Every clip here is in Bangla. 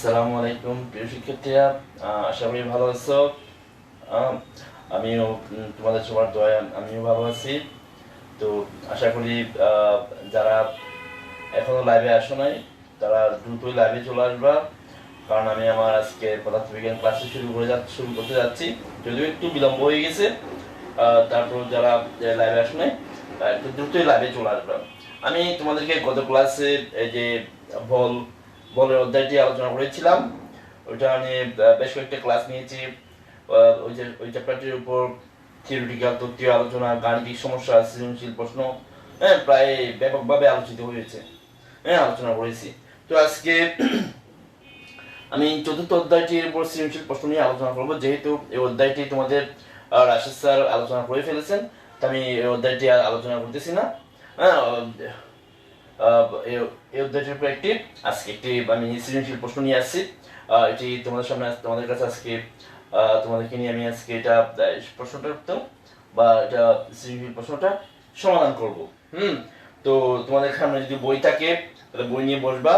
আসসালামু আলাইকুম প্রিয় শিক্ষার্থীরা, আশা করি ভালো আছো। আমিও তোমাদের সবার দয়ায় আমিও ভালো আছি। তো আশা করি যারা এখনো লাইভে আসো নাই তারা দ্রুতই লাইভে চলে আসবা, কারণ আমি আমার আজকে পদার্থবিজ্ঞান ক্লাসে শুরু করতে যাচ্ছি। যদিও একটু বিলম্ব হয়ে গেছে, তারপর যারা লাইভে আসো নাই একটু দ্রুতই লাইভে চলে আসবা। আমি তোমাদেরকে গত ক্লাসে এই যে বলের অধ্যায়টি আলোচনা করেছিলাম, ওইটা নিয়ে বেশ কয়েকটা ক্লাস নিয়েছি। ওই চ্যাপ্টারটির উপর থিওরিটিক্যাল তত্ত্বীয় আলোচনা, গাণিতিক সমস্যা, সৃজনশীল প্রশ্ন প্রায় ব্যাপকভাবে আলোচিত হয়েছে, আলোচনা করেছি। তো আজকে আমি চতুর্থ অধ্যায়টির উপর সৃজনশীল প্রশ্ন নিয়ে আলোচনা করবো। যেহেতু এই অধ্যায়টি তোমাদের রাশেদ স্যার আলোচনা করে ফেলেছেন, তো আমি এই অধ্যায়টি আলোচনা করতেছি না। এই অধ্যায়টির উপর আজকে একটি আমি সৃজনশীল প্রশ্ন নিয়ে আসছি। এটি তোমাদের কাছে আজকে তোমাদেরকে নিয়ে আমি আজকে এটা প্রশ্নটা উত্তর বা এটা সৃজনশীল প্রশ্নটা সমাধান করব। তো তোমাদের সামনে যদি বই থাকে তাহলে বই নিয়ে বসবা,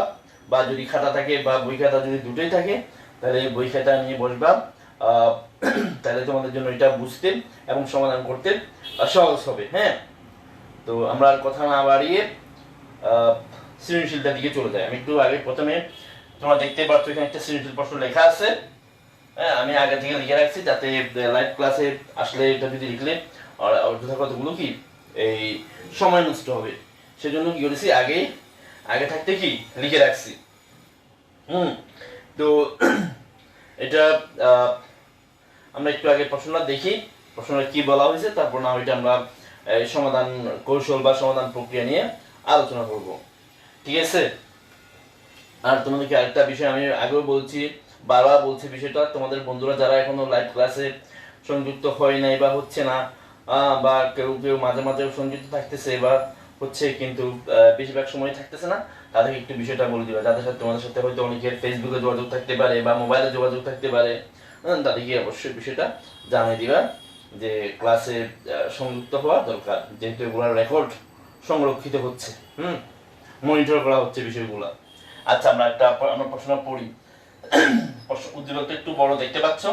বা যদি খাতা থাকে বা বই খাতা যদি দুটোই থাকে তাহলে বই খাতা নিয়ে বসবা। তাহলে তোমাদের জন্য এটা বুঝতে এবং সমাধান করতে সহজ হবে। তো আমরা আর কথা না বাড়িয়ে সৃজনশীলটার দিকে চলে যায়। আমি একটু আগে প্রথমে তোমরা দেখতে পাচ্ছ এখানে একটা সৃজনশীল প্রশ্ন লেখা আছে। আমি আগে থেকে লিখে রাখছি যাতে লাইভ ক্লাসে আসলে এটা যদি লিখলে যথাযথগুলো কি এই সময় নষ্ট হবে, সেজন্য কি করেছি আগে থাকতে কি লিখে রাখছি। তো এটা আমরা একটু আগে প্রশ্নটা দেখি, প্রশ্নটা কি বলা হয়েছে, তারপর না ওইটা আমরা সমাধান কৌশল বা সমাধান প্রক্রিয়া নিয়ে আলোচনা করব। ঠিক আছে? আর তোমাদেরকে আরেকটা বিষয় আমি আগেও বলছি, বারবার বলছি, বিষয়টা তোমাদের বন্ধুরা যারা এখনো লাইভ ক্লাসে সংযুক্ত হয় নাই বা হচ্ছে না, বা কেউ কেউ মাঝে মাঝে সংযুক্ত থাকতেছে বা হচ্ছে কিন্তু বেশিরভাগ সময় থাকতেছে না, তাদেরকে একটু বিষয়টা বলে দিবা। যাদের সাথে তোমাদের সাথে হয়তো অনেকের ফেসবুকে যোগাযোগ থাকতে পারে বা মোবাইলে যোগাযোগ থাকতে পারে, তাদেরকে অবশ্যই বিষয়টা জানিয়ে দিবা যে ক্লাসে সংযুক্ত হওয়া দরকার, যেহেতু এগুলোর রেকর্ড সংরক্ষিত হচ্ছে, মনিটর করা হচ্ছে বিষয়গুলো। আচ্ছা, আমরা প্রশ্ন পড়ি। উদ্দীপকটা একটু বড় দেখতে পাচ্ছ।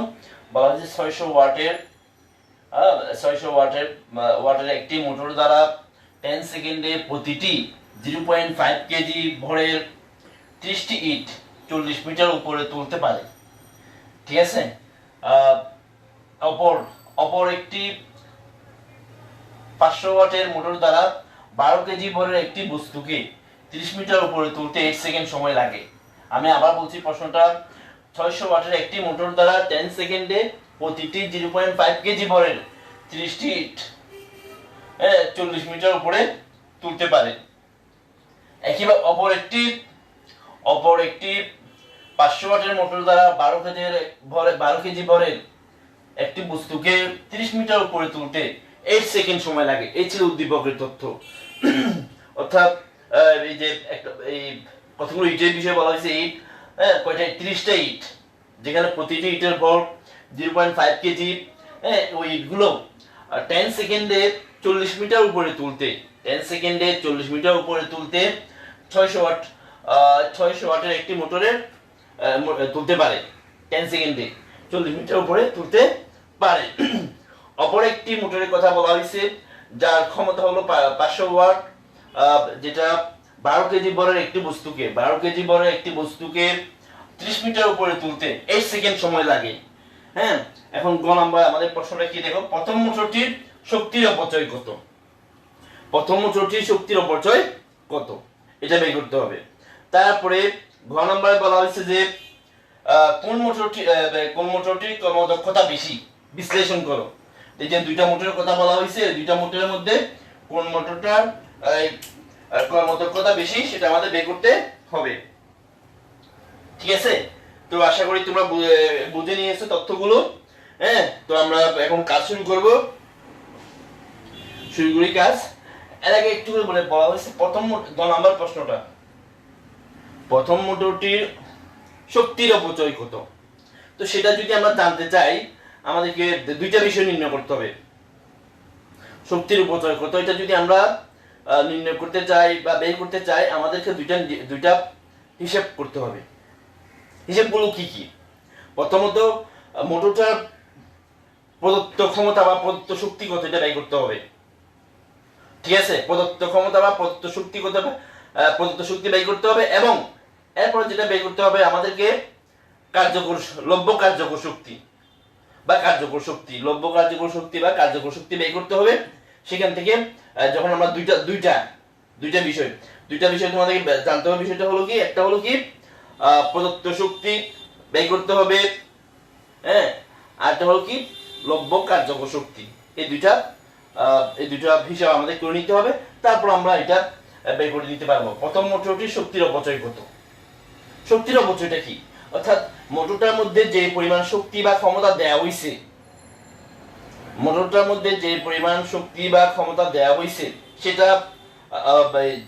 বলা হচ্ছে 600 ওয়াটের একটি মোটর দ্বারা 10 সেকেন্ডে প্রতিটি 0.5 কেজি ভরের 30টি ইট 40 মিটার উপরে তুলতে পারে। ঠিক আছে? অপর একটি 500 ওয়াটের মোটর দ্বারা 12 কেজি ভরের একটি বস্তুকে 30 মিটার উপরে তুলতে 8 সেকেন্ড সময় লাগে। আমি আবার বলছি প্রশ্নটা, 600 ওয়াটের একটি মোটর দ্বারা 10 সেকেন্ডে প্রতিটি 0.5 কেজি ভরের 30টি ইট 40 মিটার উপরে তুলতে পারে। একইভাবে অপর একটি 500 ওয়াটের মোটর দ্বারা 12 কেজি ভরের একটি বস্তুকে 30 মিটার উপরে তুলতে 8 সেকেন্ড সময় লাগে। এই ছিল উদ্দীপকের তথ্য। অর্থাৎ এই যে এই কতগুলো ইটের বিষয়ে বলা হয়েছে, ইট কয়টা, 30টা ইট, যেখানে প্রতিটি ইটের ভর 0.5 কেজি। ওই ইটগুলো 10 সেকেন্ডে 40 মিটার উপরে তুলতে 600 ওয়াটের একটি মোটরের তুলতে পারে। 10 সেকেন্ডে 40 মিটার উপরে তুলতে পারে। অপর একটি মোটরের কথা বলা হয়েছে যার ক্ষমতা হলো 500 ওয়াট, যেটা 12 কেজি ভরের একটি বস্তুকে 30 মিটার উপরে তুলতে 8 সেকেন্ড সময় লাগে। এখন গ নাম্বার আমাদের প্রশ্নটা কি দেখো, প্রথম মোটরটির শক্তির অপচয় কত, এটা বের করতে হবে। তারপরে ঘ নাম্বারে বলা হয়েছে যে কোন মোটরটির কর্মদক্ষতা বেশি, বিশ্লেষণ করো। এই যে দুইটা মোটরের কথা বলা হয়েছে, দুইটা মোটরের মধ্যে কোন মোটরটার কর্মদক্ষতা বেশি সেটা আমাদের বের করতে হবে। ঠিক আছে? তো আশা করি তোমরা বুঝে নিয়েছো তথ্যগুলো। তো আমরা এখন কাজ শুরু করি কাজ। এর আগে একটু করে বলা হয়েছে প্রথম নাম্বার প্রশ্নটা, প্রথম মোটরটির শক্তির অপচয় কত। তো সেটা যদি আমরা জানতে চাই, আমাদেরকে দুইটা বিষয় নির্ণয় করতে হবে। শক্তির অপচয় কত, এটা যদি আমরা নির্ণয় করতে চাই বা বের করতে চাই, আমাদেরকে দুইটা হিসাব করতে হবে। হিসেবগুলো কি কি? প্রথমত মোটরটার প্রদত্ত ক্ষমতা বা প্রদত্ত শক্তি কত এটা ব্যয় করতে হবে, ঠিক আছে? প্রদত্ত ক্ষমতা বা প্রদত্ত শক্তি কত, প্রদত্ত শক্তি ব্যয় করতে হবে, এবং এরপরে যেটা ব্যয় করতে হবে আমাদেরকে কার্যকর লব্য কার্যকর শক্তি বা কার্যকর শক্তি, লব্য কার্যকর শক্তি বা কার্যকর শক্তি ব্যয় করতে হবে। সেখান থেকে যখন আমরা দুইটা বিষয় তোমাদেরকে জানতে হবে। বিষয়টা হলো কি, একটা হলো কি প্রদত্ত শক্তি ব্যয় করতে হবে, হ্যাঁ, আরেকটা হলো কি লব্য কার্যকর শক্তি। এই দুইটা হিসাব আমাদের করে নিতে হবে, তারপর আমরা এটা বের করে দিতে পারবো। প্রথম মোটরটির শক্তির অপচয় কত। শক্তির অপচয়টা কি, অর্থাৎ মোটরটার মধ্যে যে পরিমাণ শক্তি বা ক্ষমতা দেওয়া হয়েছে, মোটরটার মধ্যে যে পরিমাণ শক্তি বা ক্ষমতা দেওয়া হয়েছে সেটা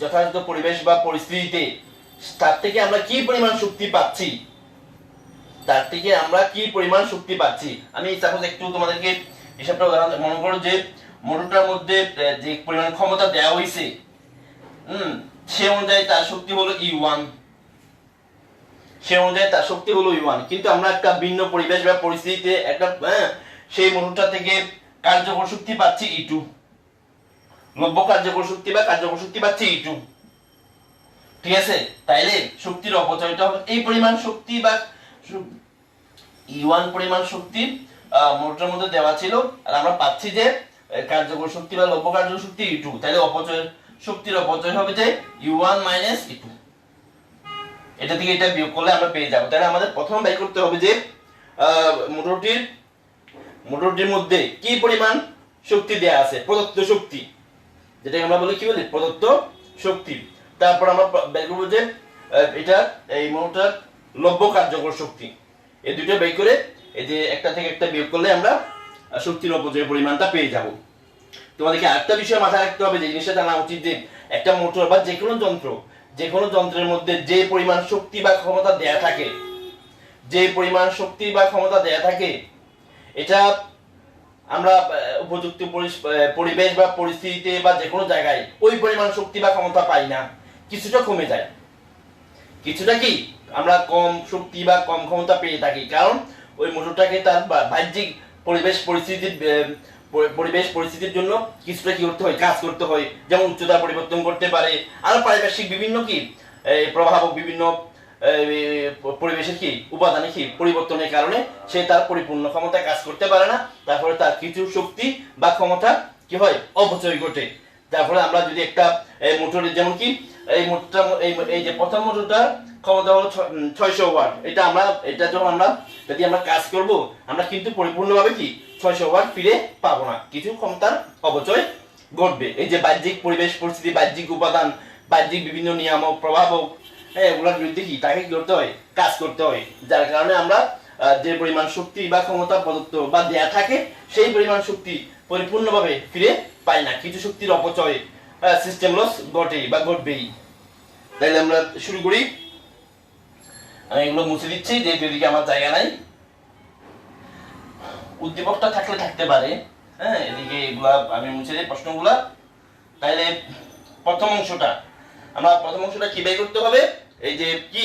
যথাযথ পরিবেশ বা পরিস্থিতিতে তার থেকে আমরা কি পরিমাণ শক্তি পাচ্ছি, আমি সাপোজ একটু তোমাদেরকে হিসাবটা উদাহরণ মনে করো যে মোটরটার মধ্যে যে পরিমাণ ক্ষমতা দেওয়া হয়েছে সে অনুযায়ী তার শক্তি হলো E1, কিন্তু আমরা একটা ভিন্ন পরিবেশ বা পরিস্থিতিতে একটা সেই মোটরটা থেকে কার্যকর শক্তি পাচ্ছি E2, লব্য কার্যকর শক্তি বা কার্যকর শক্তি পাচ্ছি E2, ঠিক আছে? তাইলে শক্তির অপচয়টা হবে এই পরিমাণ শক্তি বা E1 পরিমাণ শক্তি মোটরের মধ্যে দেওয়া ছিল, আর আমরা পাচ্ছি যে কার্যকর শক্তি বা লব্য কার্যকর শক্তি E2, তাহলে শক্তির অপচয় হবে যে U1 - E2। এটা থেকে এটা বিয়োগ করলে আমরা পেয়ে যাব। তাহলে আমাদের প্রথম বের করতে হবে যে মোটরটির মধ্যে কি পরিমাণ শক্তি দেয়া আছে, প্রদত্ত শক্তি, যেটাকে আমরা বলি কি বলি প্রদত্ত শক্তি। তারপর আমরা বের করব যে এটা এই মোটরটার লব্য কার্যকর শক্তি। এই দুটো বের করে এই যে একটা থেকে একটা বিয়োগ করলে আমরা শক্তির অপচয়ের পরিমাণটা পেয়ে যাব। তোমাদেরকে আরেকটা বিষয় মাথায় রাখতে হবে, যে জিনিসটা জানা উচিত যে একটা মোটর বা যে কোনো যন্ত্রের মধ্যে যে পরিমাণ শক্তি বা ক্ষমতা দেয়া থাকে, এটা আমরা উপযুক্ত পরিবেশ বা পরিস্থিতিতে বা যে কোনো জায়গায় ওই পরিমাণ শক্তি বা ক্ষমতা পাই না, কিছুটা কমে যায়, কিছুটা কি আমরা কম শক্তি বা কম ক্ষমতা পেয়ে থাকি, কারণ ওই মোটরটাকে তার বাহ্যিক পরিবেশ পরিস্থিতির জন্য কিছুটা কি করতে হয়, কাজ করতে হয়। যেমন উচ্চতা পরিবর্তন করতে পারে, আর পারিপার্শ্বিক বিভিন্ন কি প্রভাবক বিভিন্ন পরিবেশের কি উপাদানে কি পরিবর্তনের কারণে সে তার পরিপূর্ণ ক্ষমতায় কাজ করতে পারে না, তারপরে তার কিছু শক্তি বা ক্ষমতা কি হয় অপচয় ঘটে। তারপরে আমরা যদি একটা মোটরের যেমন কি এই যে প্রথম মোটরটার ক্ষমতা হলো 600 ওয়াট, এটা যখন আমরা যদি আমরা কাজ করব আমরা কিন্তু পরিপূর্ণভাবে কি 600 ওয়াট ফিরে পাবো না, কিছু ক্ষমতার অপচয় ঘটবে। এই যে বাহ্যিক পরিবেশ পরিস্থিতি, বাহ্যিক উপাদান, বাহ্যিক বিভিন্ন নিয়ামক প্রভাবক, এগুলোর বিরুদ্ধে কি তাকে কি করতে হয়, কাজ করতে হয়, যার কারণে আমরা যে পরিমাণ শক্তি বা ক্ষমতা প্রদত্ত বা দেয়া থাকে সেই পরিমাণ শক্তি পরিপূর্ণভাবে ফিরে পাই না, কিছু শক্তির অপচয় সিস্টেম লস ঘটবেই। তাইলে আমরা শুরু করি। আমি এগুলো মুছে দিচ্ছি, যেহেতু এদিকে আমার জায়গা নাই, উদ্দীপকটা থাকলে থাকতে পারে, হ্যাঁ, এদিকে এগুলা আমি মুছে দিই প্রশ্নগুলা। তাইলে প্রথম অংশটা কি বের করতে হবে, এই যে কি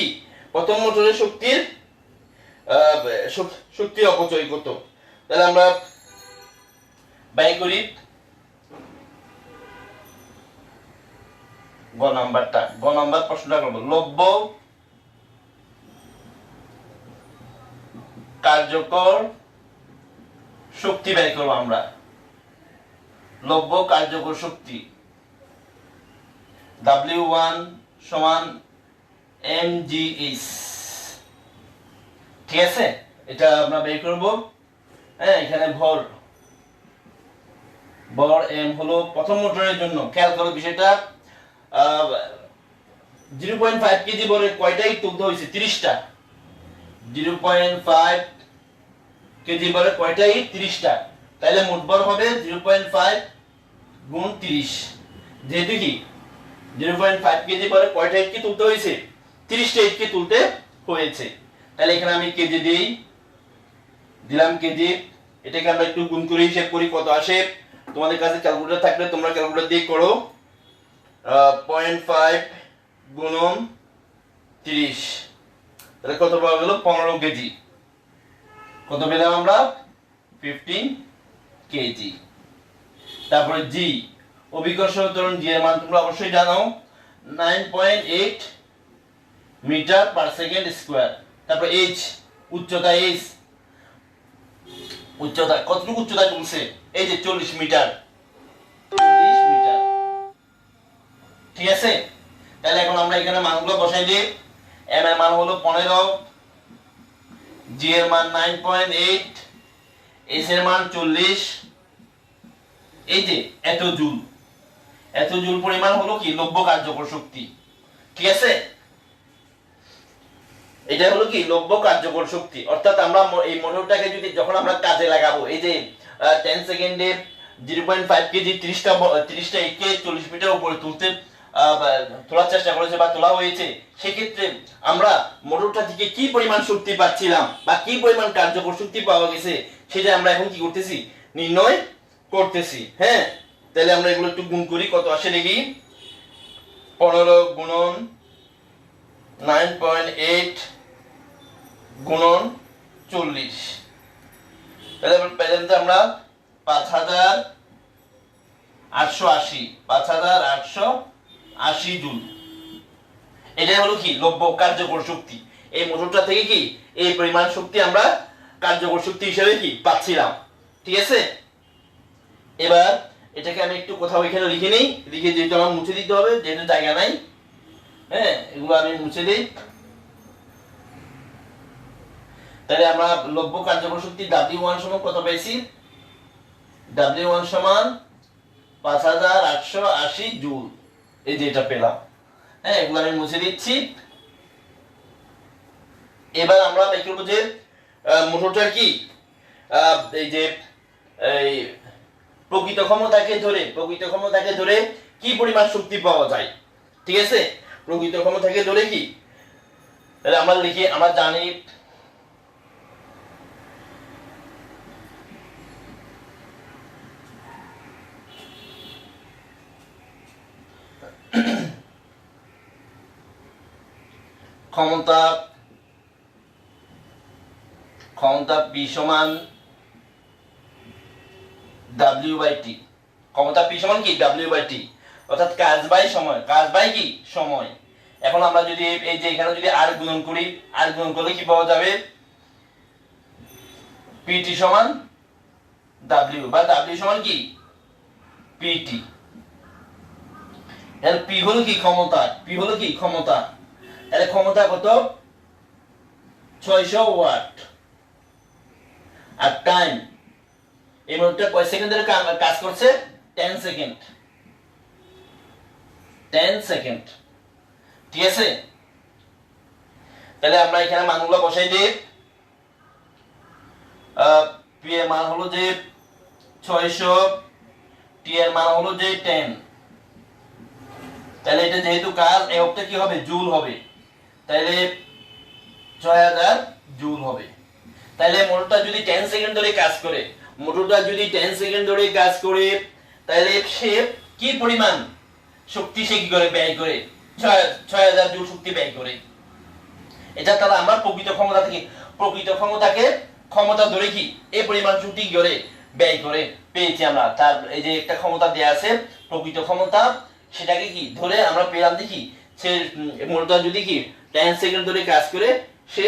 প্রথম মোটরের শক্তির অপচয় কত। তাহলে আমরা ব্যয় করি গ নাম্বার প্রশ্নটা করব, লব্য কার্যকর শক্তি ব্যয় করবো আমরা, লব্য কার্যকর শক্তি W1 = mgh, ঠিক আছে? এটা আমরা বের করব। হ্যাঁ, এখানে ভর m হলো প্রথম মোটরের জন্য, খেয়াল করো বিষয়টা 0.5 কেজি ভরের কয়টা ইট তুলতে হয়েছে, 30টা। 0.5 কেজি ভরের কয়টা ইট, 30টা। তাহলে মোট ভর হবে 0.5 গুণ 30, যেহেতু কি 0.5 কেজি ভরে কয়টা ইট কি তুলতে হয়েছে, 30টা ইট কি তুলতে হয়েছে। তাহলে এখানে আমি কেজি দিলাম কেজি, এটাকে আমরা একটু গুণ করে হিসাব করি কত আসে। তোমাদের কাছে ক্যালকুলেটর থাকলে তোমরা ক্যালকুলেটর দিয়ে করো। 0.5 গুণন 30, তাহলে কত পাওয়া গেল? 15 কেজি। কত পেলাম আমরা? 15 কেজি। তারপরে জি, অভিকর্ষ ত্বরণ জি এর মান তোমরা অবশ্যই জানো, 9.8 মিটার পার সেকেন্ড স্কয়ার। তারপর এইচ, উচ্চতা এইচ, উচ্চতা কতটুকু উচ্চতা বলছে? এই যে 40 মিটার, 40 মিটার। ঠিক আছে, তাহলে এখন আমরা এখানে মানগুলো বসাই দিই। এম এর মান হলো 15, জি এর মান 9.8, এইচ এর মান 40। এই যে এত জুল, এত জুল পরিমাণ হলো কি লব্য কার্যকর শক্তি। ঠিক আছে, এটা হলো কি লব্য কার্যকর শক্তি। অর্থাৎ আমরা এই মোটরটাকে যদি যখন আমরা কাজে লাগাবো, এই যে 10 সেকেন্ডে 0.5 কেজি 30টা একে 40 মিটার উপরে তোলার চেষ্টা করেছে বা তোলা হয়েছে, সেক্ষেত্রে আমরা মোটরটা থেকে কি পরিমাণ শক্তি পাচ্ছিলাম বা কি পরিমাণ কার্যকর শক্তি পাওয়া গেছে, সেটা আমরা এখন কি করতেছি? নির্ণয় করতেছি। হ্যাঁ, তাহলে আমরা এগুলো একটু গুণ করি, কত আসে দেখি। 15 গুণন 9.8 গুণন 40, তাহলে আমরা 5880 জুল। এটাই হলো কি লব্য কার্যকর শক্তি। এই মোটরটা থেকে কি এই পরিমাণ শক্তি আমরা কার্যকর শক্তি হিসেবে কি পাচ্ছিলাম। ঠিক আছে, এবার এটাকে আমি একটু কোথাও এখানে লিখে নেই, লিখে যেহেতু আমার মুছে দিতে হবে, যেহেতু জায়গা নাই। হ্যাঁ, এগুলো আমি মুছে দিই। তাহলে আমরা লব্য কার্যকর শক্তি W1 সমান কত পেয়েছি? W1 সমান 5880 জুল। এই যে এটা পেলাম। হ্যাঁ, এগুলো আমি মুছে দিচ্ছি। এবার আমরা বের করব যে মোটরটার কি এই যে এই প্রকৃত ক্ষমতাকে ধরে কি পরিমাণ শক্তি পাওয়া যায়। ঠিক আছে, প্রকৃত ক্ষমতাকে ধরে কি, তাহলে আমরা লিখি, আমরা জানি ক্ষমতা P সমান W/T। ক্ষমতা P সমান কি W/T, অর্থাৎ কাজ বাই সময়, কাজ বাই কি সময়। এখন আমরা যদি এই যে এখানে যদি R গুণন করি, R গুণন করলে কি পাওয়া যাবে? PT সমান W বা W সমান কি PT। এর P হলো কি ক্ষমতা, P হলো কি ক্ষমতা। তাহলে ক্ষমতা কত? 600 ওয়াট। আর টাইম, এই মোটরটা কয় সেকেন্ড ধরে কাজ করছে? 10 সেকেন্ড। 10 সেকেন্ড। ঠিক আছে, তাহলে আমরা এখানে মানগুলো বসাই দিই। P এর মান হলো যে 600, T এর মান হলো যে 10। তাহলে এটা যেহেতু কাজ, এককটা কি হবে? জুল হবে। তাহলে 6000 জুল হবে। তাহলে মোটরটা যদি 10 সেকেন্ড ধরে কাজ করে, তাহলে সে কি পরিমাণ শক্তি সে কি করে ব্যয় করে? 6000 জুল শক্তি ব্যয় করে। এটা তাহলে আমরা প্রকৃত ক্ষমতাকে ক্ষমতা ধরে কি এই পরিমাণ শক্তি কি করে ব্যয় করে পেয়েছি আমরা। তার এই যে একটা ক্ষমতা দেয়া আছে প্রকৃত ক্ষমতা, সেটাকে কি ধরে আমরা পেলাম দেখি সে মোটরটা যদি কি 10 সেকেন্ড ধরে কাজ করে সে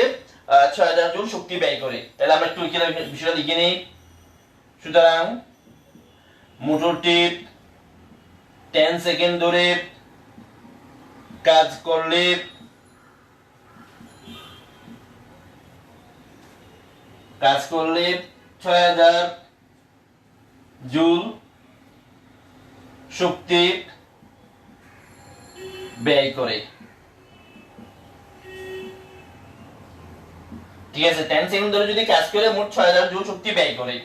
6000 জুল শক্তি ব্যয় করে। তাহলে আমরা একটু বিষয়টা লিখে নেই। সুতরাং মোটরটি 10 সেকেন্ড ধরে কাজ করলে কাজ করলে 6000 জুল শক্তি ব্যয় করে। ঠিক আছে, 10 সেকেন্ড ধরে যদি কাজ করে মোট 6000 জুল শক্তি ব্যয় করে।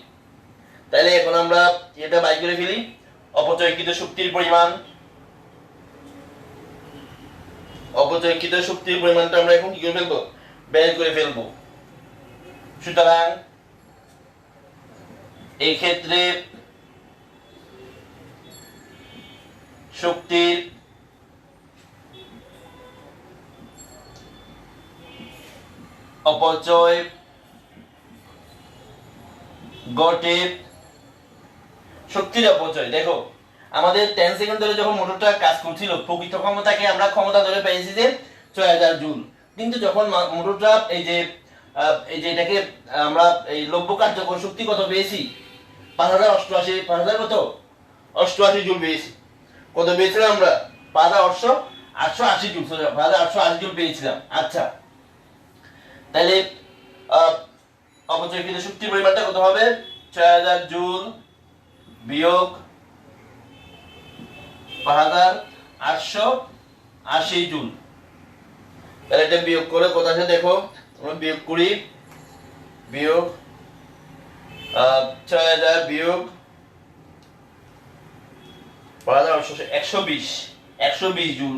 তাহলে এখন আমরা এটা বাই করে ফেলি। অপচয়কৃত শক্তির পরিমাণটা আমরা এখন কি করে ফেলবো? বের করে ফেলবো। সুতরাং এই ক্ষেত্রে শক্তির অপচয় ঘটে, শক্তির অপচয়। দেখো আমাদের 10 সেকেন্ড ধরে যখন মোটরটা কাজ করছিল প্রকৃত ক্ষমতাকে আমরা ক্ষমতা ধরে পেয়েছি যে 6000 জুল, কিন্তু যখন মোটরটা এই যে এটাকে আমরা এই লব্য কার্যকর শক্তি কত পেয়েছি 5088, 5000 কত 88 জুল পেয়েছি। কত পেয়েছিলাম আমরা 5880 জুল, 5880 জুল পেয়েছিলাম। আচ্ছা তাহলে অপচয়কৃত শক্তির পরিমাণটা কত হবে 6000 জুল বিয়োগ 5880 জুল। তাহলে এটা বিয়োগ করে কত আছে দেখো, আমরা বিয়োগ করি, বিয়োগ 6000 বিয়োগ 120 জুল,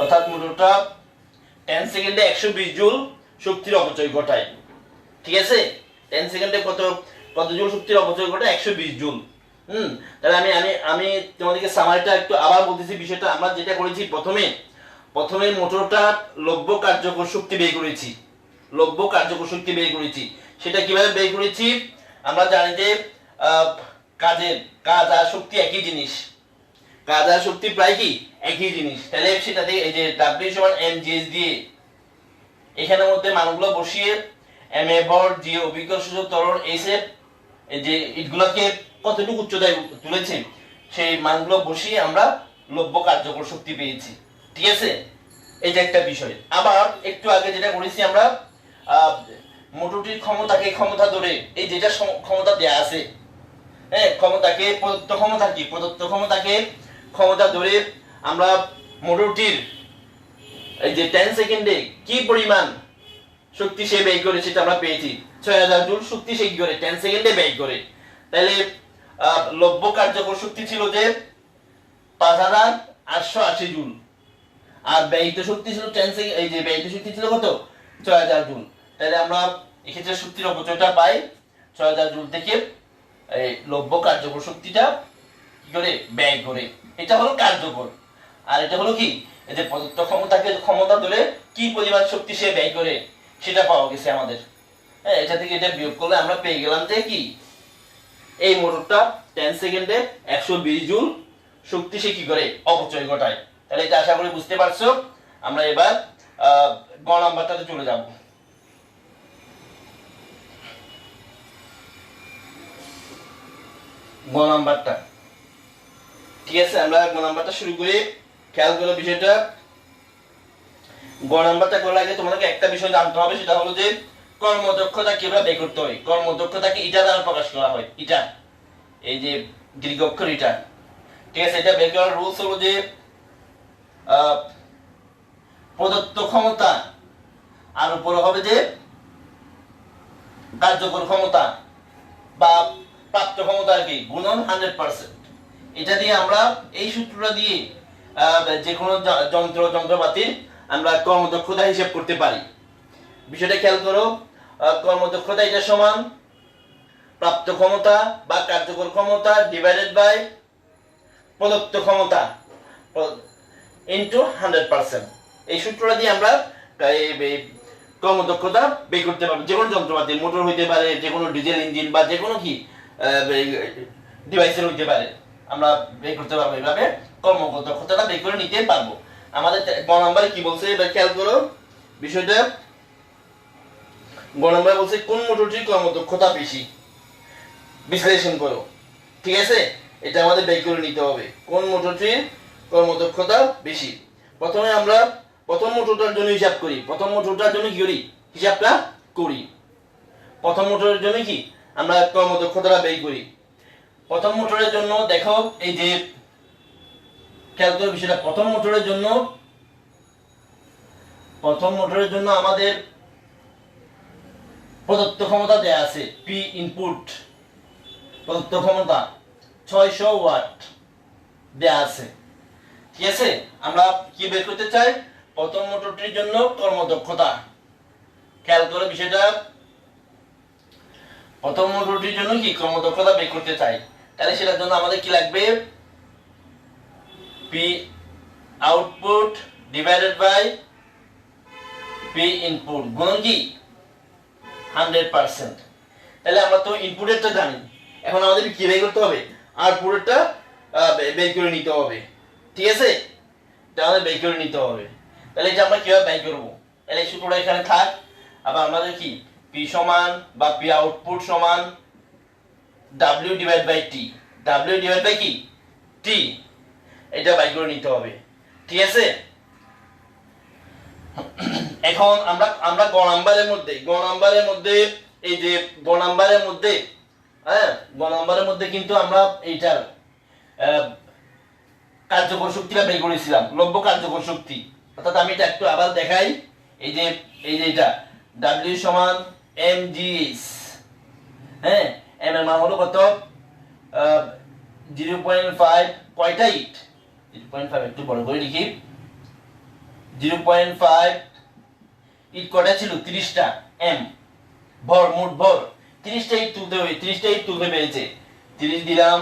অর্থাৎ মোটরটা 10 সেকেন্ডে 120 জুল শক্তির অপচয় ঘটায়। ঠিক আছে, 10 সেকেন্ডে কত জুল শক্তির অপচয় ঘটায় 120 জুল। তাহলে আমি আমি আমি তোমাদেরকে সামারিটা একটু আবার বলতেছি বিষয়টা। আমরা যেটা করেছি প্রথমে মোটরটা লব্য কার্যকর শক্তি বের করেছি, লব্য কার্যকর শক্তি বের করেছি। সেটা কিভাবে বের করেছি, আমরা জানি যে কাজ আর শক্তি একই জিনিস, কাজ আর শক্তি প্রায় কি একই জিনিস। তাহলে সেটাতে এই যে W সমান mgh দিয়ে এখানের মধ্যে মানগুলো বসিয়ে ma ভর g অভিকর্ষ সূচক ত্বরণ s এর যে ইটগুলোকে কতটুকু উচ্চতায় তুলেছে সেই মানগুলো বসিয়ে আমরা লব্য কার্যকর শক্তি পেয়েছি। ঠিক আছে, এটা একটা বিষয়। আবার একটু আগে যেটা করেছি আমরা মোটরটির ক্ষমতা ধরে এই যেটা ক্ষমতা দেয়া আছে, হ্যাঁ ক্ষমতাকে প্রদত্ত ক্ষমতাকে ক্ষমতা ধরে আমরা মোটরটির এই যে 10 সেকেন্ডে কি পরিমাণ শক্তি সে ব্যয় করে সেটা আমরা পেয়েছি 6000 জুল শক্তি সে কি করে 10 সেকেন্ডে ব্যয় করে। তাহলে লব্য কার্যকর শক্তি ছিল যে 5880 জুল, আর ব্যয়িত শক্তি ছিল 10 সেকেন্ড, এই যে ব্যয়িত শক্তি ছিল কত 6000 জুল। তাহলে আমরা এক্ষেত্রে শক্তির অপচয়টা পাই 6000 জুল থেকে এই লব্য কার্যকর শক্তিটা কি করে ব্যয় করে। এটা হলো কার্যকর, আর এটা হলো কি এই যে প্রদত্ত ক্ষমতা ধরে কি পরিমাণ শক্তি সে ব্যয় করে সেটা পাওয়া গেছে আমাদের। হ্যাঁ, এটা থেকে এটা বিয়োগ করলে আমরা পেয়ে গেলাম যে কি এই মোটরটা 10 সেকেন্ডে 120 জুল শক্তি সে কি করে অপচয় ঘটায়। তাহলে এটা আশা করি বুঝতে পারছো। আমরা এবার গ নাম্বারটাতে চলে যাব। গ নাম্বারটা, ঠিক আছে, আমরা গ নাম্বারটা শুরু করি। খেয়াল করো বিষয়টা, গ নাম্বারটা করার আগে তোমাদেরকে একটা বিষয় জানতে হবে, সেটা হলো যে কর্মদক্ষতা কিভাবে বের করতে হয়। কর্মদক্ষতাকে ইটা দ্বারা প্রকাশ করা হয়, ইটা, এই যে দীর্ঘ অক্ষর ইটা। ঠিক আছে, এটা বের করার রুলস হলো যে প্রদত্ত ক্ষমতা আর উপরে হবে যে কার্যকর ক্ষমতা বা প্রাপ্ত ক্ষমতা আর কি গুণন 100%। এটা দিয়ে আমরা এই সূত্রটা দিয়ে যে কোনো যন্ত্রপাতির আমরা কর্মদক্ষতা হিসাব করতে পারি। বিষয়টা খেয়াল করো, কর্মদক্ষতা এটা সমান প্রাপ্ত ক্ষমতা বা কার্যকর ক্ষমতা ডিভাইডেড বাই প্রদত্ত ক্ষমতা ইনটু 100%। এই সূত্রটা দিয়ে আমরা কর্মদক্ষতা বের করতে পারবো। যে কোনো যন্ত্রপাতি, মোটর হইতে পারে, যে কোনো ডিজেল ইঞ্জিন বা যে কোনো কি ডিভাইসের হইতে পারে, আমরা বের করতে পারবো। এইভাবে কর্মদক্ষতাটা বের করে নিতে পারবো। আমাদের গ নাম্বারে কি বলছে এবার খেয়াল করো বিষয়টা। গ নাম্বারে বলছে কোন মোটরটির কর্মদক্ষতা বেশি বিশ্লেষণ করো। ঠিক আছে, এটা আমাদের বের করে নিতে হবে কোন মোটরটির কর্মদক্ষতা বেশি। প্রথমে আমরা প্রথম মোটরটার জন্য হিসাব করি। প্রথম মোটরটার জন্য কি করি হিসাবটা করি। প্রথম মোটরের জন্য কি আমরা কর্মদক্ষতাটা বের করি। প্রথম মোটরের জন্য দেখো এই যে খেয়াল করো বিষয়টা, প্রথম মোটরের জন্য আমাদের প্রদত্ত ক্ষমতা দেয়া আছে পি ইনপুট, প্রদত্ত ক্ষমতা 600 ওয়াট দেয়া আছে। ঠিক আছে, আমরা কি বের করতে চাই প্রথম মোটরটির জন্য কর্মদক্ষতা। খেয়াল করো বিষয়টা, প্রথম মোটরটির জন্য কি কর্মদক্ষতা বের করতে চাই। তাহলে সেটার জন্য আমাদের কি লাগবে P output divided by P input গুণন কি 100%। তাহলে আমরা তো ইনপুটেরটা জানি, এখন আমাদের কি বের করতে হবে, আউটপুটেরটা বের করে নিতে হবে। ঠিক আছে, এটা আমাদের বের করে নিতে হবে। তাহলে এটা আমরা কিভাবে বের করব, তাহলে এই সূত্রটা এখানে থাক। আবার আমাদের কি পি সমান বা পি আউটপুট সমান W divide by T, W divide by কি টি, এটা বের করে নিতে হবে। ঠিক আছে, এখন আমরা গ নাম্বারের মধ্যে এই যে গ নাম্বারের মধ্যে, হ্যাঁ গ নাম্বারের মধ্যে কিন্তু আমরা এইটার কার্যকর শক্তিটা বের করেছিলাম, লব্য কার্যকর শক্তি। অর্থাৎ আমি এটা একটু আবার দেখাই, এই যে এটা W সমান mgh, হ্যাঁ m এর মান হলো কত 0.5, কয়টা ইট 0.5 একটু বড় করে লিখি, 0.5 ইট কয়টা ছিল 30টা, m ভর মোট ভর 30টা ইট তুলতে হবে, 30টা ইট তুলতে পেরেছে, 30 দিলাম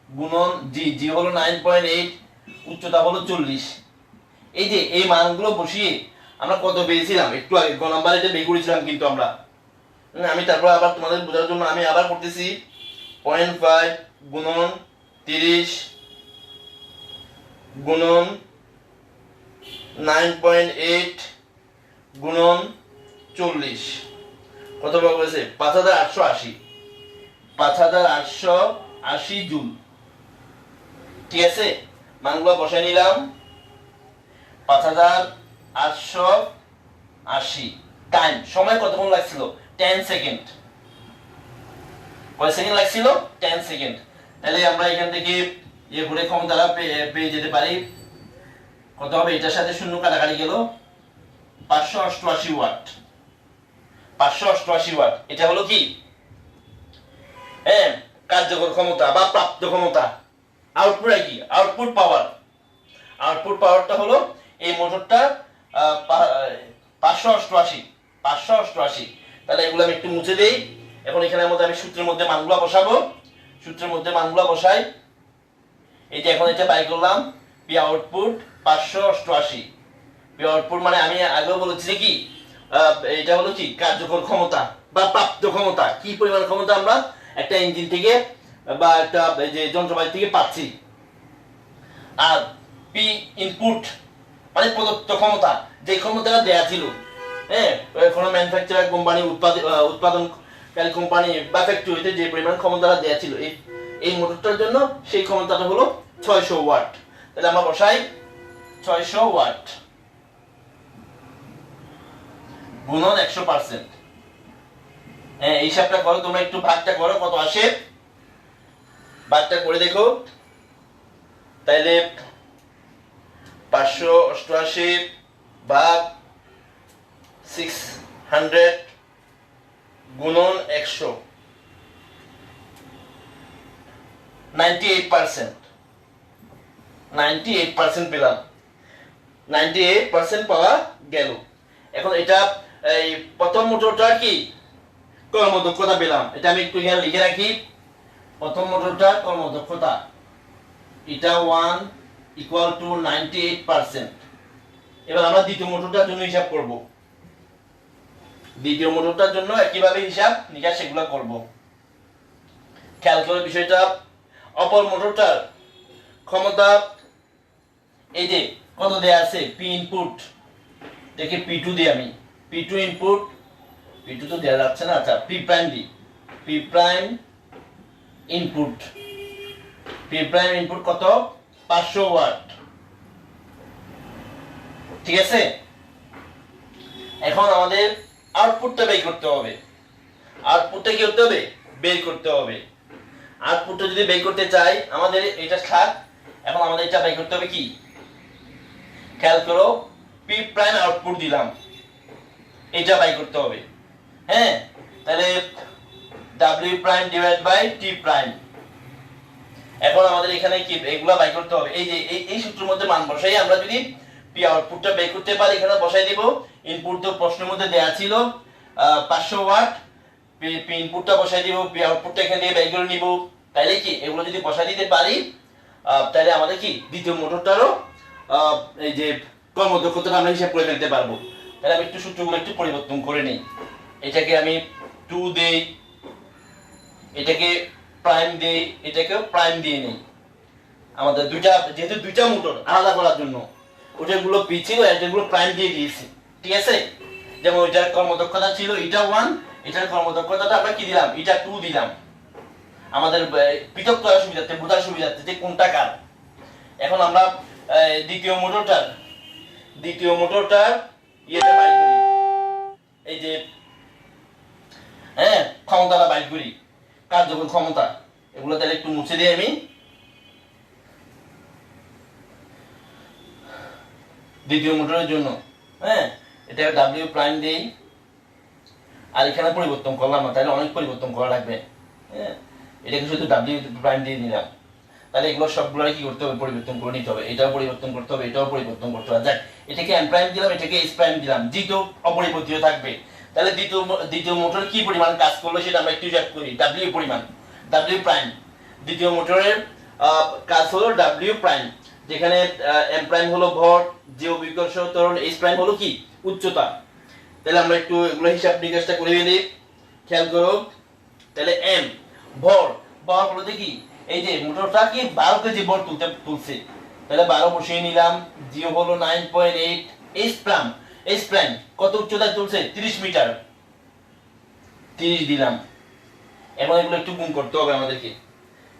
গুণন জি হলো 9.8, উচ্চতা হলো 40। এই যে এই মানগুলো বসিয়ে আমরা কত পেয়েছিলাম একটু আগে গ নাম্বার এটা বের করেছিলাম কিন্তু আমরা। আমি তারপর আবার তোমাদের বোঝার জন্য আমি আবার করতেছি, 0.5 গুণন 30 গুণন 9.8 গুণন 40 কত পাবো বলেছে 5880, 5880 জুল। ঠিক আছে, মানগুলো বসাই নিলাম, 5880। টাইম সময় কতক্ষণ লাগছিল 10 সেকেন্ড, কয় সেকেন্ড লাগছিল 10 সেকেন্ড। তাহলে আমরা এখান থেকে ইয়ে করে ক্ষমতাটা পেয়ে যেতে পারি, কত হবে এটার সাথে শূন্য কাটাকাটি গেল 588 ওয়াট, 588 ওয়াট। এটা হলো কি হ্যাঁ কার্যকর ক্ষমতা বা প্রাপ্ত ক্ষমতা, আউটপুট কি আউটপুট পাওয়ার। আউটপুট পাওয়ারটা হলো এই মোটরটা 588। তাহলে এগুলো আমি একটু মুছে দেই। এখন এখানের মধ্যে আমি সূত্রের মধ্যে মানগুলো বসাবো, সূত্রের মধ্যে মানগুলো বসাই। এই যে এখন এটা বাই করলাম, পি আউটপুট 588। পি আউটপুট মানে আমি আগেও বলেছি যে কি এটা হলো কি কার্যকর ক্ষমতা বা প্রাপ্ত ক্ষমতা, কি পরিমাণ ক্ষমতা আমরা একটা ইঞ্জিন থেকে বা একটা যে যন্ত্রপাতি থেকে পাচ্ছি। আর পি ইনপুট মানে প্রদত্ত ক্ষমতা, যে ক্ষমতাটা দেয়া ছিল, হ্যাঁ কোনো ম্যানুফ্যাকচারার কোম্পানি উৎপাদনকারী কোম্পানি বা ফ্যাক্টরিতে যে পরিমাণ ক্ষমতাটা দেয়া ছিল এই মোটরটার জন্য, সেই ক্ষমতাটা হলো 600 ওয়াট। তাহলে আমরা বসাই 600 ওয়াট গুণন 100%। হ্যাঁ এই হিসাবটা করো তোমরা, একটু ভাগটা করো কত আসে, ভাগটা করে দেখো। তাইলে 588 ভাগ 600 গুণন 100, 98% পেলাম, 98% পাওয়া গেল। এখন এটা এই প্রথম মোটরটা কি কর্মদক্ষতা পেলাম, এটা আমি একটু এখানে লিখে রাখি। প্রথম মোটরটা কর্মদক্ষতা এটা 1 ইকুয়াল টু 98%। এবার আমরা দ্বিতীয় মোটরটার জন্য হিসাব করব, দ্বিতীয় মোটরটার জন্য একইভাবে হিসাব নিকাশ সেগুলো করব। খেয়াল করে বিষয়টা, অপর মোটরটার ক্ষমতা এই যে কত দেয়া আছে, পি ইনপুট দেখে P2 দিই আমি, P2 ইনপুট, P2 তো দেয়া যাচ্ছে না, আচ্ছা P প্রাইম দি, P prime input, P prime input কত 500 ওয়াট। ঠিক আছে, এখন আমাদের আউটপুটটা বের করতে হবে। আউটপুটটা কি করতে হবে বের করতে হবে। আউটপুটটা যদি বের করতে চাই আমাদের এটা থাক, এখন আমাদের এটা বের করতে হবে কি, খেয়াল করো P প্রাইম আউটপুট দিলাম, এটা বাই করতে হবে। হ্যাঁ তাহলে W prime divide by T prime. এখন আমাদের এখানে কি এগুলা বাই করতে হবে, এই যে এই সূত্রের মধ্যে মান বসাই আমরা যদি P আউটপুটটা বের করতে পারি, এখানে বসাই দিব। ইনপুট তো প্রশ্নের মধ্যে দেয়া ছিল 500 ওয়াট, P ইনপুটটা বসাই দিব, P আউটপুটটা এখানে দিয়ে বের করে নিব। তাইলে কি এগুলো যদি বসাই দিতে পারি, তাহলে আমাদের কি দ্বিতীয় মোটরটারও এই যে কর্মদক্ষতাটা আমরা হিসাব করে ফেলতে পারবো। তাহলে আমি একটু সূত্রগুলো একটু পরিবর্তন করে নিই। এটাকে আমি 2 দেই, এটাকে প্রাইম দেই, এটাকেও প্রাইম দিয়ে নেই। আমাদের যেহেতু দুইটা মোটর আলাদা করার জন্য ওটাগুলো পি ছিল, এটাগুলো প্রাইম দিয়ে দিয়েছি, ঠিক আছে। যেমন ওইটার কর্মদক্ষতা ছিল এটা 1, এটার কর্মদক্ষতাটা আমরা কি দিলাম, এটা 2 দিলাম। আমাদের পৃথক করার সুবিধার্থে, বোঝার সুবিধার্থে যে কোনটা কার। এখন আমরা দ্বিতীয় মোটরটার ইয়েটা বাইর করি, এই যে ক্ষমতাটা বাইর করি, কার্যকর ক্ষমতা। এগুলো তাহলে একটু মুছে দিই আমি। দ্বিতীয় মোটরের জন্য এটা ডাব্লিউ প্রাইম দেই, আর এখানে পরিবর্তন করলাম না, তাহলে অনেক পরিবর্তন করা লাগবে। এটাকে শুধু ডাব্লিউ প্রাইম দিয়ে নিলাম। তাহলে এগুলো সবগুলো কি করতে হবে, পরিবর্তন করে নিতে হবে। এটাও পরিবর্তন করতে হবে, এটাও পরিবর্তন করতে হবে। যাক, এটাকে এম প্রাইম দিলাম, এটাকে এস প্রাইম দিলাম, জি তো অপরিবর্তিত থাকবে। তাহলে দ্বিতীয় মোটর কি পরিমাণ কাজ করলো সেটা আমরা একটু হিসাব করি। ডাব্লিউ পরিমাণ, ডাব্লিউ প্রাইম, দ্বিতীয় মোটরের কাজ হলো ডাব্লিউ প্রাইম, যেখানে এম প্রাইম হলো ভর, যে অভিকর্ষ ত্বরণ, এস প্রাইম হলো কি উচ্চতা। তাহলে আমরা একটু এগুলো হিসাব নিকাশটা করে ফেলি, খেয়াল করো। তাহলে এম ভর, ভর হলো দেখি এই যে মোটরটা কি 12 কেজি ভর তুলছে, তাহলে 12 বসিয়ে নিলাম। জিও হলো 9.8, এস প্রাইম কত উচ্চতায় তুলছে, 30 মিটার, 30 দিলাম। এখন এগুলো একটু গুণ করতে হবে আমাদেরকে,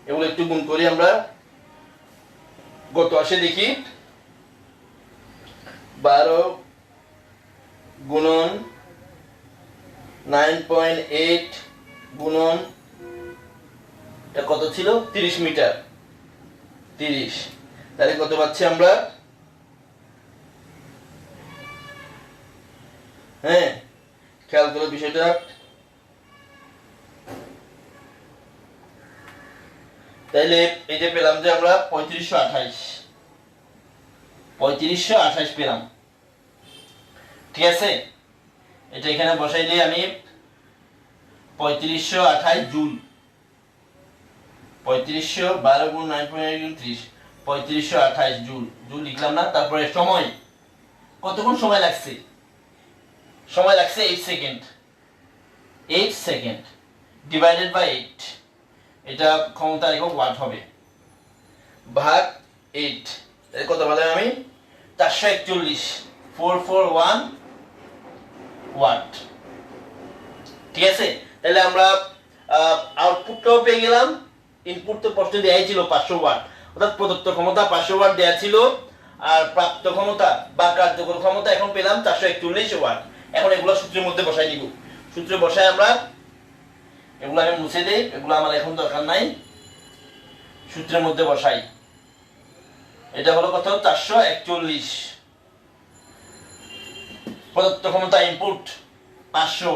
এগুলো একটু গুণ করি আমরা। গত আসে দেখি 12 গুণন 9.8 গুণন এটা কত ছিল, 30 মিটার, 30। তাহলে কত পাচ্ছি আমরা, খেয়াল করো বিষয়টা। তাইলে এই যে পেলাম যে আমরা 3528 পেলাম, ঠিক আছে। এটা এখানে বসাই দিই আমি, 3528 জুল, 3512 গুণ 9.8 30, 3528 জুল, জুল লিখলাম না। তারপরে সময়, কতক্ষণ সময় লাগছে, 8 সেকেন্ড, 8 সেকেন্ড ডিভাইডেড বাই 8, এটা ক্ষমতা একক ওয়াট হবে, ভাগ 8, কত বলে আমি 441, 441 ওয়াট, ঠিক আছে। তাহলে আমরা আউটপুটটাও পেয়ে গেলাম। ইনপুট তো প্রশ্ন দেয়াই ছিল 500 ওয়াট, অর্থাৎ প্রদত্ত ক্ষমতা 500 ওয়াট দেয়া ছিল, আর প্রাপ্ত ক্ষমতা বা কার্যকর ক্ষমতা এখন পেলাম 441 ওয়াট। এখন এগুলো সূত্রের মধ্যে বসাই দিব, সূত্রে বসাই আমরা, এগুলো আমি মুছে দেই, এগুলো আমার এখন দরকার নাই, সূত্রের মধ্যে বসাই। এটা হলো কত, 441, প্রদত্ত ক্ষমতা ইনপুট 500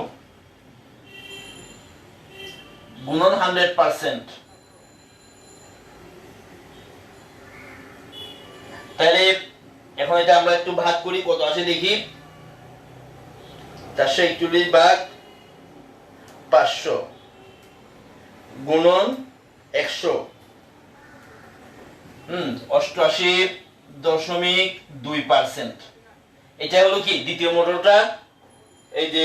গুণন 100%। তাহলে এখন এটা আমরা একটু ভাগ করি, কত আসে দেখি, 441 ভাগ 500 গুণন 100, 88.2%। এটা হলো কি দ্বিতীয় মোটরটা, এই যে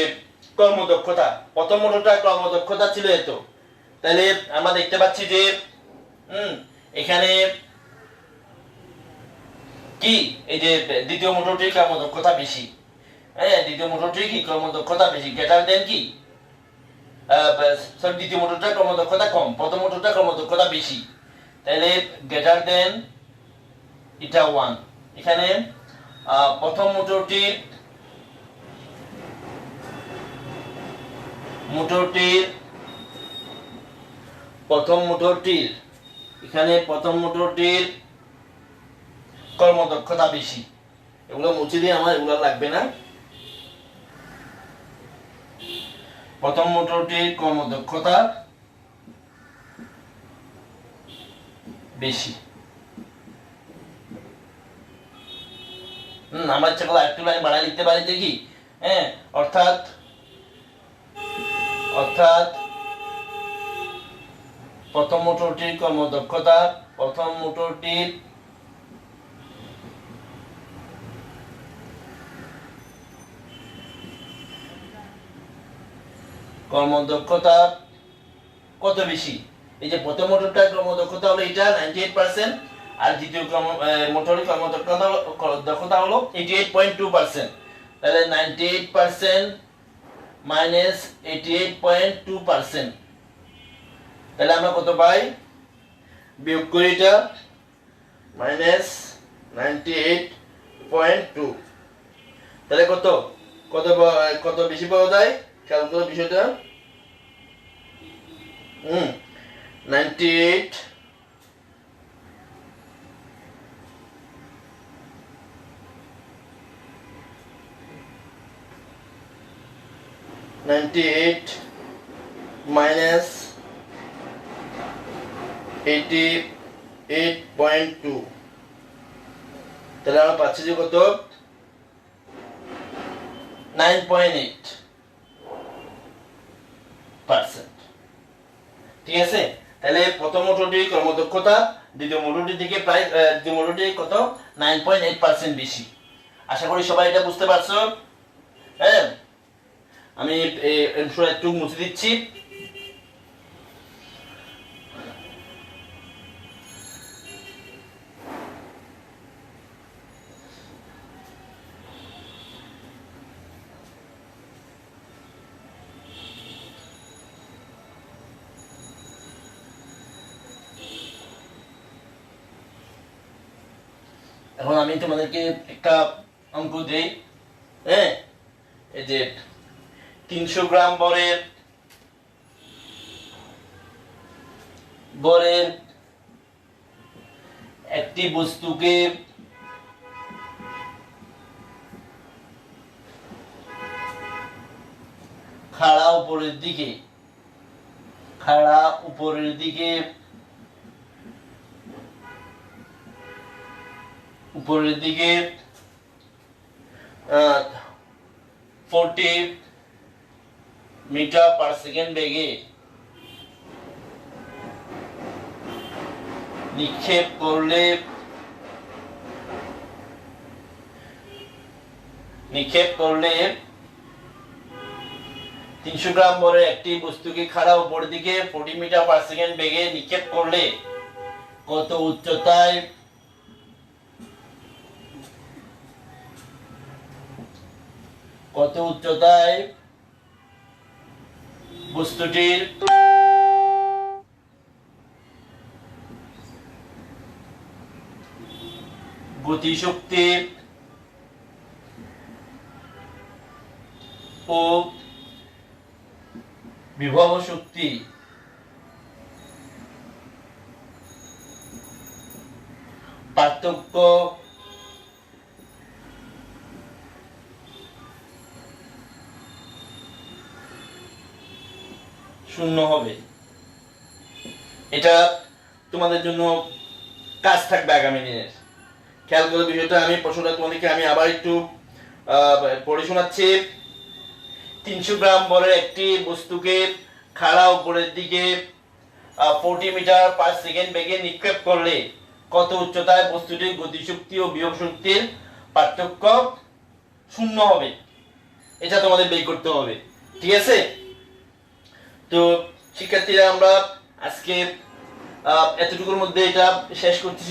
কর্মদক্ষতা। প্রথম মোটরটা কর্মদক্ষতা ছিল এত, তাহলে আমরা দেখতে পাচ্ছি যে এখানে কি এই যে দ্বিতীয় মোটরটির কর্মদক্ষতা বেশি, দ্বিতীয় মোটরটির কি কর্মদক্ষতা বেশি, গ্রেটার দেন কি দ্বিতীয় মোটরটার কর্মদক্ষতা কম, প্রথম মোটরটার কর্মদক্ষতা বেশি, তাহলে গ্রেটার দেন এটা 1। এখানে প্রথম মোটরটির এখানে প্রথম মোটরটির কর্মদক্ষতা বেশি, এগুলো মুছে দিয়ে আমার এগুলো লাগবে না। প্রথম মোটরটির কর্মদক্ষতা বেশি। আমরা ইচ্ছা করলে একটু লাইন বাড়াই লিখতে পারি দেখি, অর্থাৎ প্রথম মোটরটির কর্মদক্ষতা, প্রথম মোটরটির কর্মদক্ষতা কত বেশি? এই যে প্রথম মোটরটার কর্মদক্ষতা হলো এটা 98%, আর দ্বিতীয় মোটরের কর্মদক্ষতা হলো 88.2%। তাহলে 98% মাইনাস 88.2%, তাহলে আমরা কত পাই? বিয়োগ করি এটা, মাইনাস 98.2, তাহলে কত কত কত বেশি পাওয়া যায়? খেয়াল করো বিষয়টা। 98 মাইনাস 88.2, তাহলে আমরা পাচ্ছি যে কত? 9.8%। ঠিক আছে, তাহলে প্রথম মোটরটির কর্মদক্ষতা দ্বিতীয় মোটরটি থেকে প্রায় দ্বিতীয় মোটরটি কত? 9.8% বেশি। আশা করি সবাই এটা বুঝতে পারছো। হ্যাঁ, আমি একটু মুছে দিচ্ছি। এখন আমি তোমাদেরকে একটা অঙ্ক দেই। হ্যাঁ, এই যে 300 গ্রাম বরের একটি বস্তুকে খাড়া উপরের দিকে 40 মিটার পার সেকেন্ড বেগে নিক্ষেপ করলে 300 গ্রাম বরের একটি বস্তুকে খাড়া উপরের দিকে 40 মিটার পার সেকেন্ড বেগে নিক্ষেপ করলে কত উচ্চতায় বস্তুটির গতিশক্তি ও বিভব শক্তি পার্থক্য শূন্য হবে। এটা তোমাদের জন্য কাজ থাকবে আগামী দিনের। খেয়াল করে বিষয়টা, আমি প্রশ্নটা তোমাদেরকে আমি আবার একটু পড়ে শোনাচ্ছি। 300 গ্রাম বরের একটি বস্তুকে খাড়া উপরের দিকে 40 মিটার পার সেকেন্ড বেগে নিক্ষেপ করলে কত উচ্চতায় বস্তুটির গতিশক্তি ও বিভব শক্তির পার্থক্য শূন্য হবে। এটা তোমাদের বের করতে হবে। ঠিক আছে, তো শিক্ষার্থীরা আমরা আজকে এতটুকুর মধ্যে এটা শেষ করছি।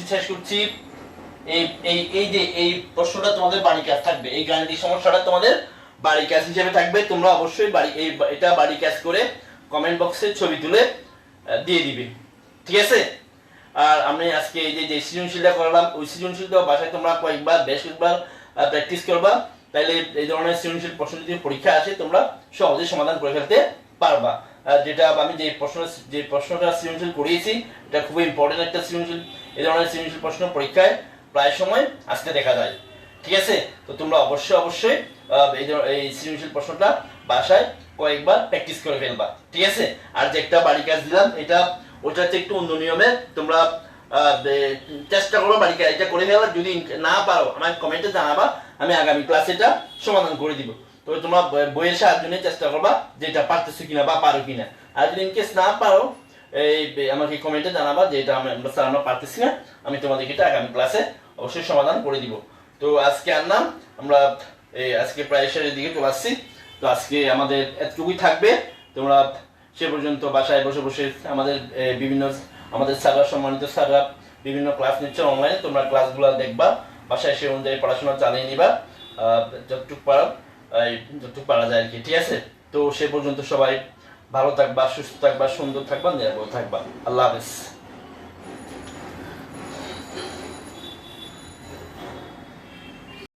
এই প্রশ্নটা তোমাদের বাড়ি কাজ থাকবে, এই গাণিতিক সমস্যাটা তোমাদের বাড়ি কাজ হিসেবে থাকবে। তোমরা অবশ্যই এটা বাড়ি কাজ করে কমেন্ট বক্সে ছবি তুলে দিয়ে দিবে। ঠিক আছে, আর আমি আজকে এই যে সৃজনশীলটা করলাম, ওই সৃজনশীলটা বাসায় তোমরা বেশ কয়েকবার প্র্যাকটিস করবা। তাইলে এই ধরনের সৃজনশীল প্রশ্ন যদি পরীক্ষা আসে তোমরা সহজে সমাধান করে ফেলতে পারবা। যেটা আমি যে প্রশ্নটা সৃজনশীল করিয়েছি, এটা খুবই ইম্পর্টেন্ট একটা সৃজনশীল। এই ধরনের সৃজনশীল প্রশ্ন পরীক্ষায় প্রায় সময় আসতে দেখা যায়। ঠিক আছে, তো তোমরা অবশ্যই এই সৃজনশীল প্রশ্নটা বাসায় কয়েকবার প্র্যাকটিস করে ফেলবা। ঠিক আছে, আর যে একটা বাড়ি কাজ দিলাম ওটা হচ্ছে একটু অন্য নিয়মে, তোমরা চেষ্টা করো বাড়ি কাজ এটা করে ফেলার। যদি না পারো আমাকে কমেন্টে জানাবা, আমি আগামী ক্লাসে এটা সমাধান করে দিব। তবে তোমরা বইয়ের সাহায্য নিয়ে চেষ্টা করবা যে এটা পারতেছো কিনা বা পারো কিনা। আর যদি ইনকেস না পারো আমাকে কমেন্টে জানাবা যে এটা আমরা পারতেছি না, আমি তোমাদেরকে এটা আগামী ক্লাসে অবশ্যই সমাধান করে দিব। তো আজকে আমরা আজকে প্রায় শেষের দিকে চলে আসছি। তো আজকে আমাদের এতটুকুই থাকবে। তো তোমরা সে পর্যন্ত বাসায় বসে বসে আমাদের বিভিন্ন আমাদের স্যাররা সম্মানিত স্যাররা বিভিন্ন ক্লাস নিচ্ছে অনলাইনে, তোমরা ক্লাসগুলো দেখবা, বাসায় সে অনুযায়ী পড়াশোনা চালিয়ে নিবা যতটুকু পারো, যতটুকু পারা যায় আর কি, ঠিক আছে? তো সে পর্যন্ত সবাই ভালো থাকবা, সুস্থ থাকবা, সুন্দর থাকবা, নিরাপদ থাকবা। আল্লাহ হাফেজ।